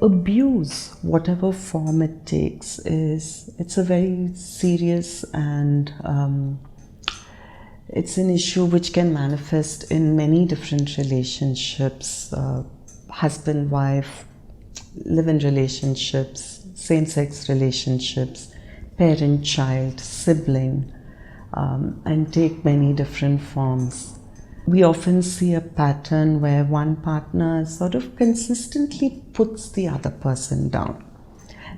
Abuse, whatever form it takes, it's a very serious and it's an issue which can manifest in many different relationships, husband, wife, live-in relationships, same-sex relationships, parent, child, sibling, and take many different forms. We often see a pattern where one partner sort of consistently puts the other person down,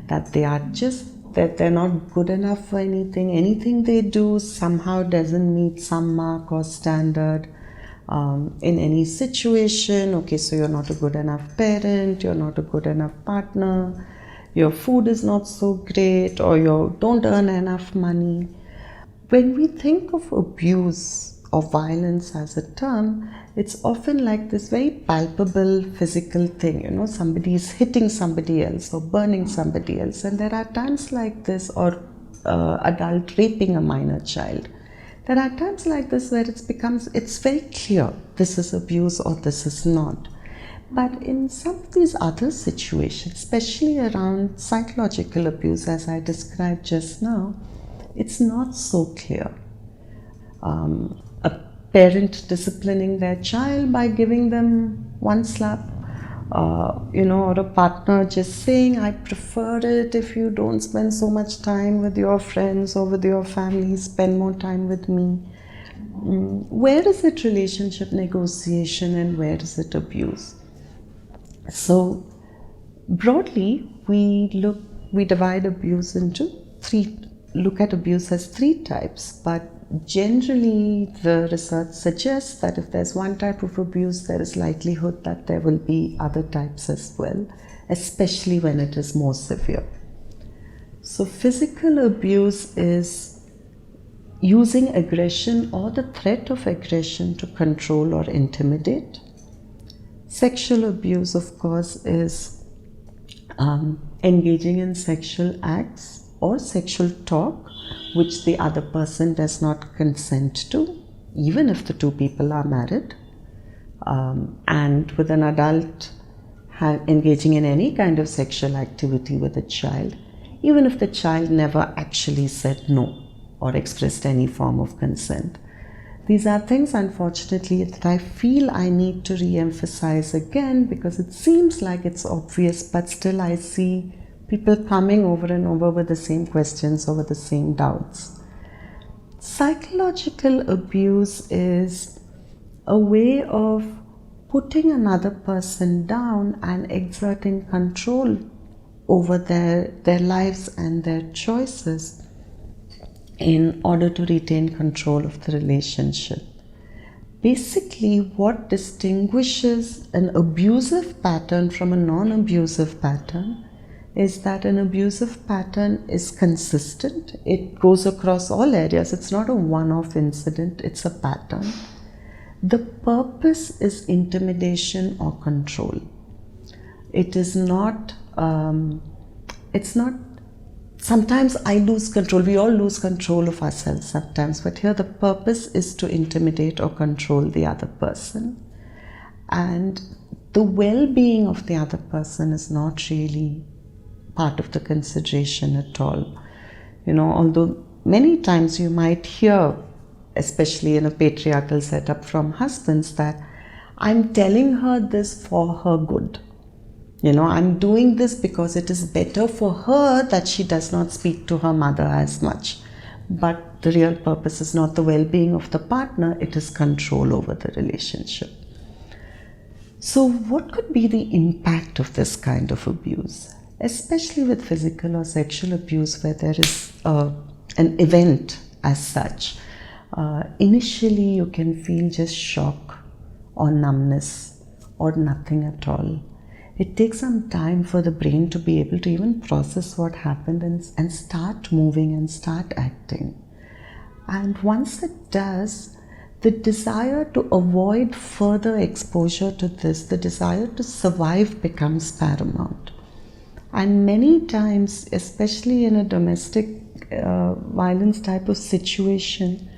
that they're not good enough for anything they do somehow doesn't meet some mark or standard in any situation. Okay, so you're not a good enough parent, you're not a good enough partner, your food is not so great, or you don't earn enough money. When we think of abuse or violence as a term, it's often like this very palpable physical thing, somebody is hitting somebody else or burning somebody else. And there are times like this, or adult raping a minor child. There are times like this where it's very clear this is abuse or this is not. But in some of these other situations, especially around psychological abuse, as I described just now, it's not so clear. A parent disciplining their child by giving them one slap, or a partner just saying, I prefer it if you don't spend so much time with your friends or with your family, spend more time with me. Where is it relationship negotiation and where is it abuse? So broadly, we divide abuse into look at abuse as three types, but generally the research suggests that if there's one type of abuse, there is likelihood that there will be other types as well, especially when it is more severe. So physical abuse is using aggression or the threat of aggression to control or intimidate. Sexual abuse, of course, is engaging in sexual acts or sexual talk which the other person does not consent to, even if the two people are married. And with an adult engaging in any kind of sexual activity with a child, even if the child never actually said no or expressed any form of consent. These are things, unfortunately, that I feel I need to re-emphasize again, because it seems like it's obvious, but still I see people coming over and over with the same questions or with the same doubts. Psychological abuse is a way of putting another person down and exerting control over their lives and their choices in order to retain control of the relationship. Basically, what distinguishes an abusive pattern from a non-abusive pattern is that an abusive pattern is consistent. It goes across all areas. It's not a one-off incident, it's a pattern. The purpose is intimidation or control. It is not, sometimes I lose control. We all lose control of ourselves sometimes, but here the purpose is to intimidate or control the other person. And the well-being of the other person is not really part of the consideration at all. Although many times you might hear, especially in a patriarchal setup, from husbands that I'm telling her this for her good. I'm doing this because it is better for her that she does not speak to her mother as much. But the real purpose is not the well-being of the partner, it is control over the relationship. So what could be the impact of this kind of abuse? Especially with physical or sexual abuse, where there is an event as such. Initially, you can feel just shock or numbness or nothing at all. It takes some time for the brain to be able to even process what happened and start moving and start acting. And once it does, the desire to avoid further exposure to this, the desire to survive, becomes paramount. And many times, especially in a domestic violence type of situation,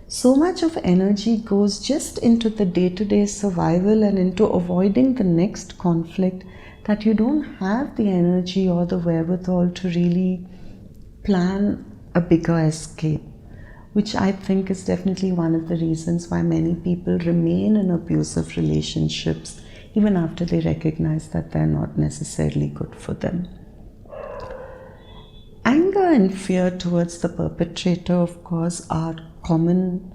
so much of energy goes just into the day-to-day survival and into avoiding the next conflict, that you don't have the energy or the wherewithal to really plan a bigger escape, which I think is definitely one of the reasons why many people remain in abusive relationships even after they recognize that they're not necessarily good for them. Anger and fear towards the perpetrator, of course, are common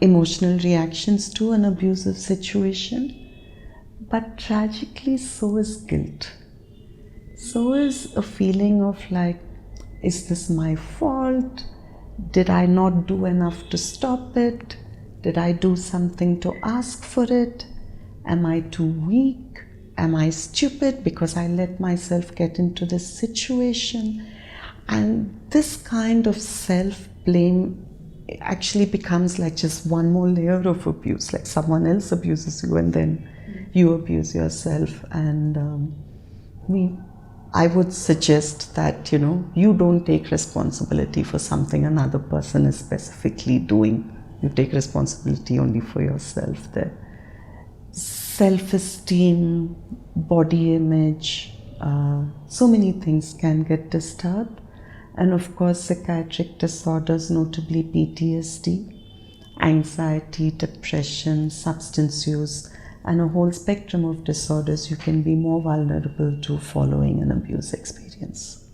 emotional reactions to an abusive situation. But tragically, so is guilt. So is a feeling of like, is this my fault? Did I not do enough to stop it? Did I do something to ask for it? Am I too weak? Am I stupid because I let myself get into this situation? And this kind of self-blame actually becomes like just one more layer of abuse, like someone else abuses you and then you abuse yourself. And I would suggest that, you don't take responsibility for something another person is specifically doing. You take responsibility only for yourself there. Self-esteem, body image, so many things can get disturbed. And of course, psychiatric disorders, notably PTSD, anxiety, depression, substance use, and a whole spectrum of disorders you can be more vulnerable to following an abuse experience.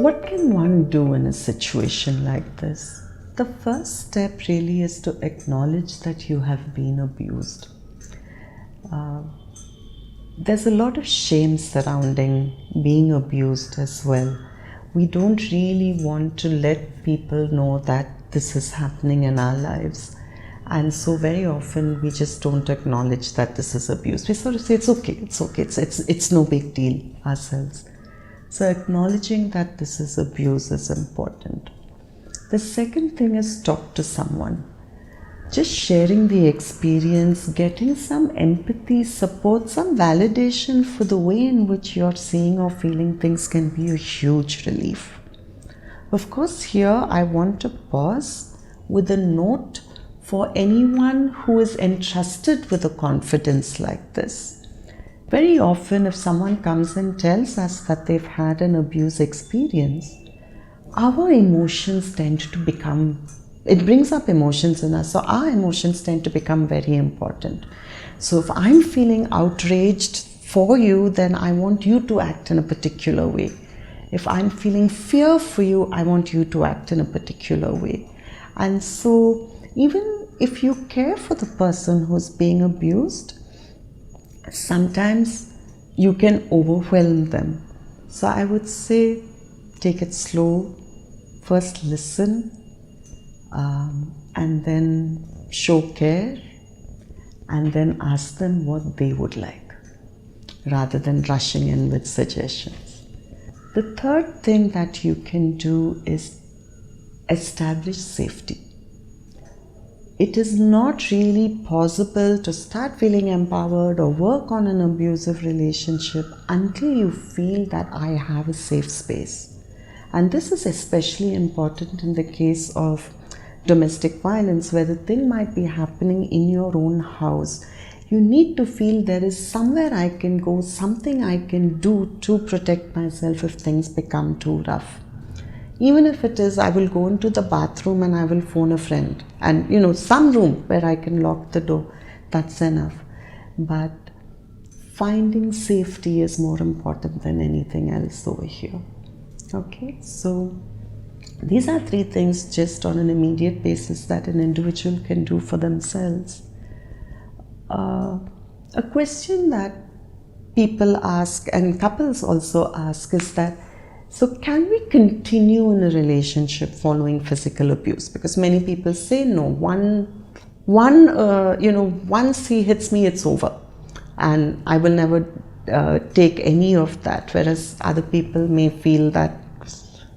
What can one do in a situation like this? The first step really is to acknowledge that you have been abused. There's a lot of shame surrounding being abused as well. We don't really want to let people know that this is happening in our lives. And so very often we just don't acknowledge that this is abuse. We sort of say, it's okay, it's no big deal ourselves. So acknowledging that this is abuse is important. The second thing is talk to someone. Just sharing the experience, getting some empathy, support, some validation for the way in which you're seeing or feeling things can be a huge relief. Of course, here I want to pause with a note for anyone who is entrusted with a confidence like this. Very often, if someone comes and tells us that they've had an abuse experience, our emotions tend to become, it brings up emotions in us, so our emotions tend to become very important. So if I'm feeling outraged for you, then I want you to act in a particular way. If I'm feeling fear for you, I want you to act in a particular way. And so even if you care for the person who's being abused, sometimes you can overwhelm them. So I would say, take it slow. First listen, and then show care, and then ask them what they would like, rather than rushing in with suggestions. The third thing that you can do is establish safety. It is not really possible to start feeling empowered or work on an abusive relationship until you feel that I have a safe space. And this is especially important in the case of domestic violence, where the thing might be happening in your own house. You need to feel there is somewhere I can go, something I can do to protect myself if things become too rough. Even if it is, I will go into the bathroom and I will phone a friend. And some room where I can lock the door, that's enough. But finding safety is more important than anything else over here. Okay, so these are 3 things just on an immediate basis that an individual can do for themselves. A question that people ask and couples also ask is that, so can we continue in a relationship following physical abuse? Because many people say no, once he hits me, it's over. And I will never take any of that. Whereas other people may feel that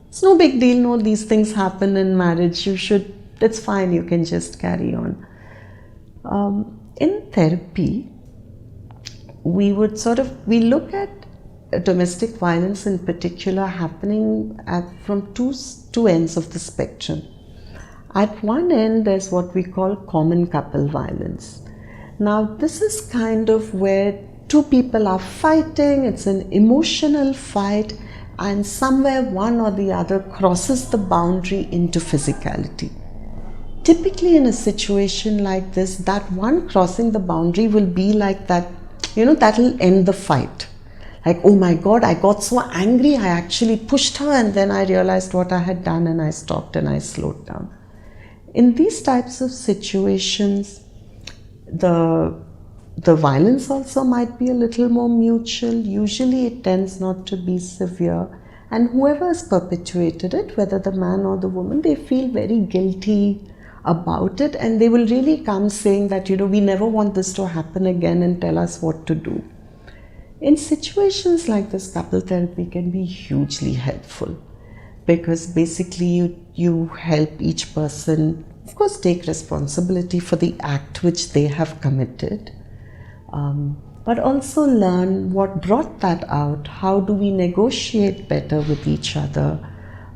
it's no big deal, no, these things happen in marriage, it's fine, you can just carry on. In therapy, we look at domestic violence in particular happening from two ends of the spectrum. At one end, there's what we call common couple violence. Now, this is kind of where two people are fighting, it's an emotional fight, and somewhere one or the other crosses the boundary into physicality. Typically, in a situation like this, that one crossing the boundary will be like that, that'll end the fight. Like, oh my God, I got so angry, I actually pushed her, and then I realized what I had done, and I stopped and I slowed down. In these types of situations, the violence also might be a little more mutual. Usually it tends not to be severe, and whoever has perpetuated it, whether the man or the woman, they feel very guilty about it, and they will really come saying that, we never want this to happen again, and tell us what to do. In situations like this, couple therapy can be hugely helpful, because basically you help each person, of course, take responsibility for the act which they have committed, but also learn what brought that out. How do we negotiate better with each other?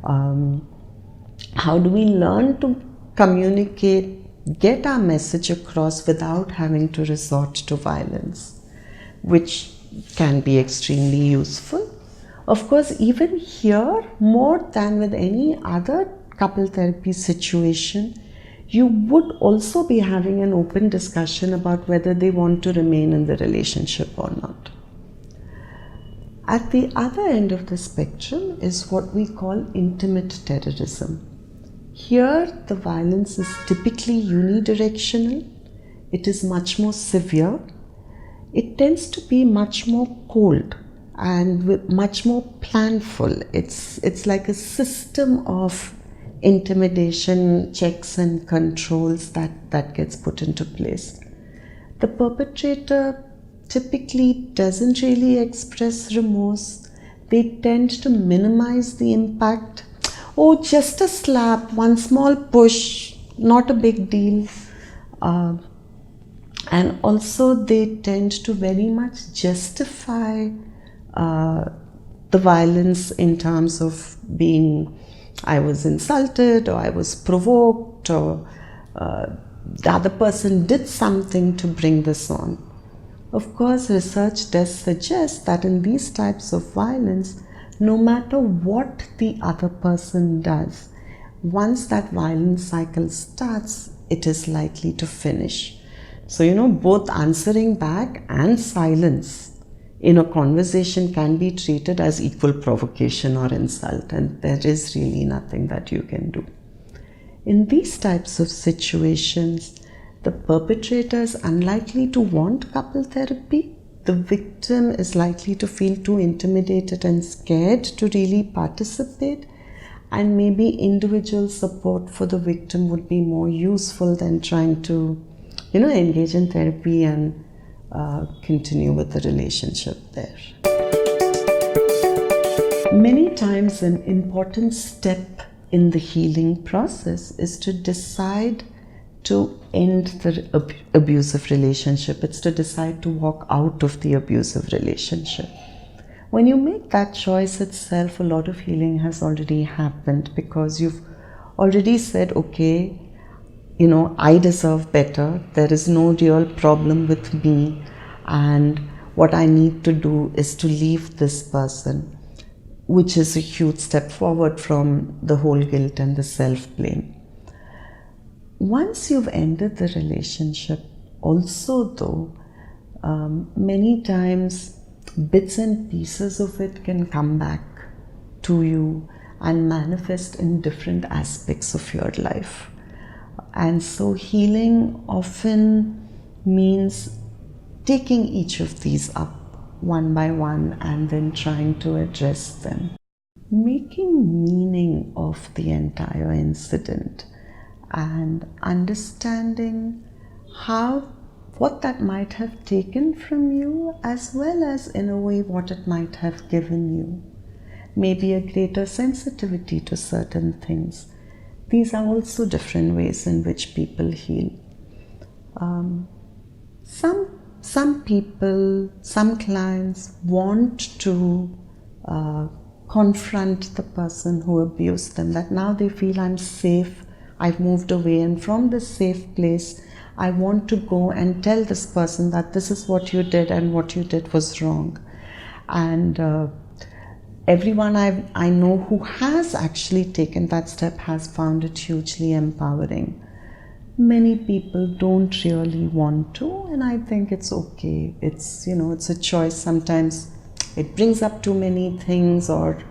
How do we learn to communicate, get our message across without having to resort to violence, which can be extremely useful. Of course, even here, more than with any other couple therapy situation, you would also be having an open discussion about whether they want to remain in the relationship or not. At the other end of the spectrum is what we call intimate terrorism. Here, the violence is typically unidirectional. It is much more severe. It tends to be much more cold and much more planful. It's like a system of intimidation, checks and controls that gets put into place. The perpetrator typically doesn't really express remorse. They tend to minimize the impact. Oh, just a slap, one small push, not a big deal. And also they tend to very much justify the violence in terms of being, I was insulted, or I was provoked, or the other person did something to bring this on. Of course, research does suggest that in these types of violence, no matter what the other person does, once that violence cycle starts, it is likely to finish. So, both answering back and silence in a conversation can be treated as equal provocation or insult, and there is really nothing that you can do. In these types of situations, the perpetrator is unlikely to want couple therapy. The victim is likely to feel too intimidated and scared to really participate, and maybe individual support for the victim would be more useful than trying to engage in therapy and continue with the relationship there. Many times an important step in the healing process is to decide to end the abusive relationship. It's to decide to walk out of the abusive relationship. When you make that choice itself, a lot of healing has already happened, because you've already said, okay, I deserve better. There is no real problem with me, and what I need to do is to leave this person, which is a huge step forward from the whole guilt and the self-blame. Once you've ended the relationship, also though, many times bits and pieces of it can come back to you and manifest in different aspects of your life. And so healing often means taking each of these up one by one and then trying to address them. Making meaning of the entire incident and understanding what that might have taken from you, as well as in a way what it might have given you. Maybe a greater sensitivity to certain things. These are also different ways in which people heal. Some Some people, some clients want to confront the person who abused them, that now they feel I'm safe, I've moved away, and from this safe place I want to go and tell this person that this is what you did and what you did was wrong. And everyone I know who has actually taken that step has found it hugely empowering. Many people don't really want to, and I think it's okay. It's, it's a choice. Sometimes it brings up too many things, or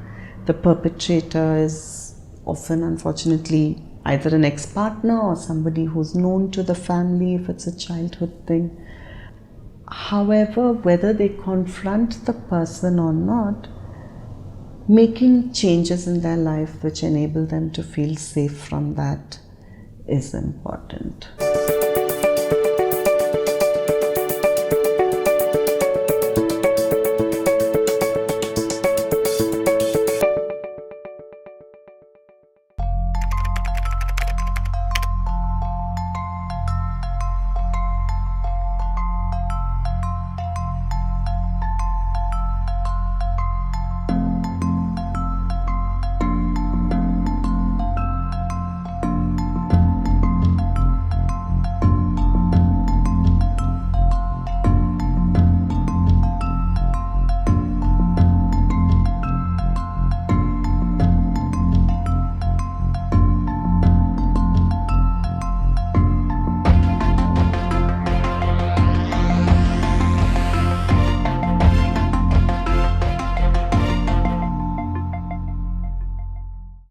the perpetrator is often, unfortunately, either an ex-partner or somebody who's known to the family if it's a childhood thing. However, whether they confront the person or not, making changes in their life which enable them to feel safe from that is important.